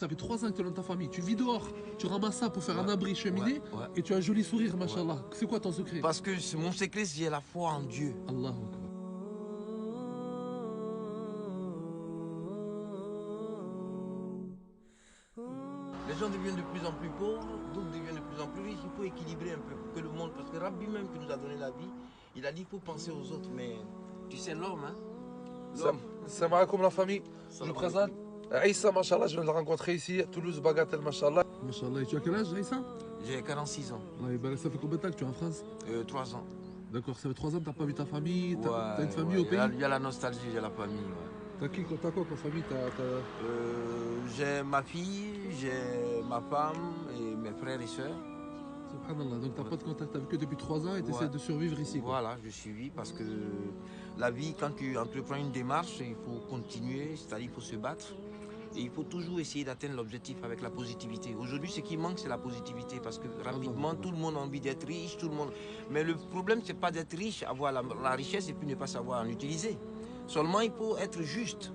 tu avais 3 ans que tu es dans ta famille. Tu vis dehors, tu ramasses ça pour faire un abri cheminée ouais. et tu as un joli sourire, machallah. C'est quoi ton secret? Parce que mon secret, c'est la foi en Dieu. Allahu Akbar. Les gens deviennent de plus en plus pauvres, d'autres deviennent de plus en plus riches. Il faut équilibrer un peu pour que le monde, parce que Rabbi même qui nous a donné la vie, il a dit qu'il faut penser aux autres. Mais tu sais, l'homme, hein? Salam alaikum la famille. Je me présente. Aïssa, machallah, je viens de le rencontrer ici à Toulouse, Bagatelle, machallah. Machallah, et tu as quel âge, Aïssa? J'ai 46 ans. Ça fait combien de temps que tu es en France? 3 ans. D'accord, ça fait 3 ans que tu n'as pas vu ta famille, tu Ouais, as une famille au pays? Il y a la nostalgie, j'ai la famille. Ouais. T'as quoi comme famille? J'ai ma fille, j'ai ma femme et mes frères et sœurs. Subhanallah, donc t'as pas de contact avec eux depuis 3 ans et tu essaies de survivre ici, quoi. Voilà, je suis parce que la vie, quand tu entreprends une démarche, il faut continuer, c'est-à-dire il faut se battre. Et il faut toujours essayer d'atteindre l'objectif avec la positivité. Aujourd'hui, ce qui manque, c'est la positivité parce que rapidement, tout le monde a envie d'être riche, tout le monde. Mais le problème, c'est pas d'être riche, avoir la richesse et puis ne pas savoir en utiliser. Seulement, il faut être juste.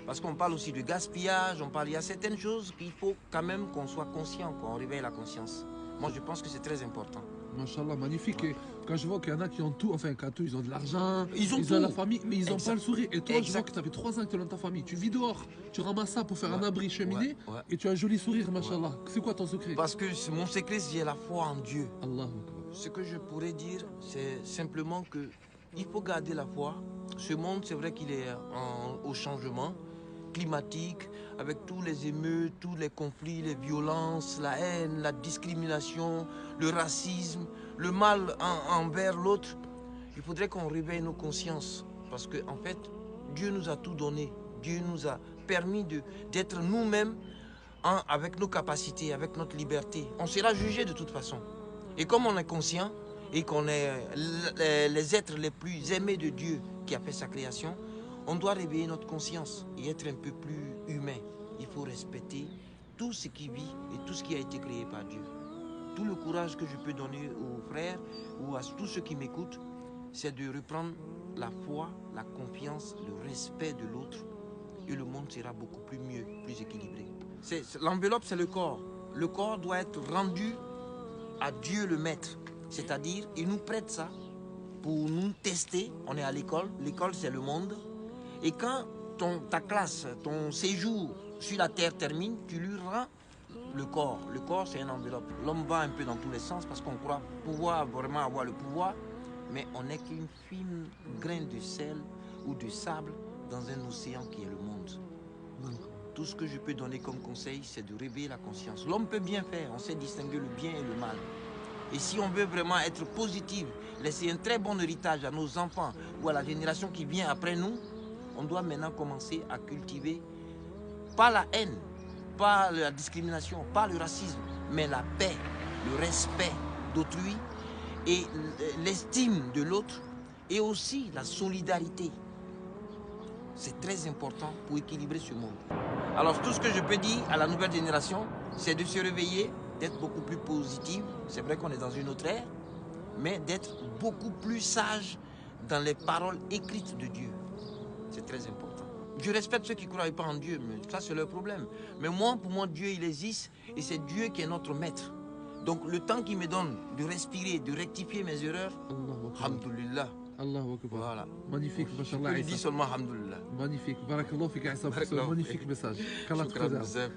Parce qu'on parle aussi de gaspillage, il y a certaines choses qu'il faut quand même qu'on soit conscient, qu'on réveille la conscience. Moi, je pense que c'est très important. Machallah, magnifique. Ouais. Et quand je vois qu'il y en a qui ont tout, enfin, quand ils ont de l'argent, ils ont la famille, mais ils n'ont pas le sourire. Et toi, je vois que tu avais 3 ans que tu es dans ta famille. Tu vis dehors, tu ramasses ça pour faire un abri cheminée et tu as un joli sourire, machallah. C'est quoi ton secret? Parce que mon secret, c'est la foi en Dieu. Allah. Ce que je pourrais dire, c'est simplement que il faut garder la foi. Ce monde, c'est vrai qu'il est au changement climatique, avec tous les émeutes, tous les conflits, les violences, la haine, la discrimination, le racisme, le mal envers l'autre. Il faudrait qu'on réveille nos consciences parce que en fait, Dieu nous a tout donné. Dieu nous a permis d'être nous-mêmes avec nos capacités, avec notre liberté. On sera jugé de toute façon. Et comme on est conscient et qu'on est les êtres les plus aimés de Dieu qui a fait sa création, on doit réveiller notre conscience et être un peu plus humain. Il faut respecter tout ce qui vit et tout ce qui a été créé par Dieu. Tout le courage que je peux donner aux frères ou à tous ceux qui m'écoutent, c'est de reprendre la foi, la confiance, le respect de l'autre et le monde sera beaucoup plus mieux, plus équilibré. L'enveloppe, c'est le corps. Le corps doit être rendu à Dieu le Maître. C'est-à-dire, il nous prête ça pour nous tester. On est à l'école. L'école, c'est le monde. Et quand ta classe, ton séjour sur la terre termine, tu lui rends le corps. Le corps, c'est une enveloppe. L'homme va un peu dans tous les sens parce qu'on croit pouvoir vraiment avoir le pouvoir, mais on n'est qu'une fine graine de sel ou de sable dans un océan qui est le monde. Tout ce que je peux donner comme conseil, c'est de réveiller la conscience. L'homme peut bien faire, on sait distinguer le bien et le mal. Et si on veut vraiment être positif, laisser un très bon héritage à nos enfants ou à la génération qui vient après nous, on doit maintenant commencer à cultiver, pas la haine, pas la discrimination, pas le racisme, mais la paix, le respect d'autrui et l'estime de l'autre et aussi la solidarité. C'est très important pour équilibrer ce monde. Alors tout ce que je peux dire à la nouvelle génération, c'est de se réveiller, d'être beaucoup plus positive. C'est vrai qu'on est dans une autre ère, mais d'être beaucoup plus sage dans les paroles écrites de Dieu. C'est très important. Je respecte ceux qui ne croient pas en Dieu, mais ça c'est leur problème. Mais moi, pour moi, Dieu il existe et c'est Dieu qui est notre maître. Donc le temps qu'il me donne de respirer, de rectifier mes erreurs, alhamdoulilah. Allahu Akbar. Voilà. Magnifique, machallah. Je dis seulement alhamdoulilah. Magnifique. Barakallahu fik Aïssa pour ce magnifique message. Qu'Allah te préserve.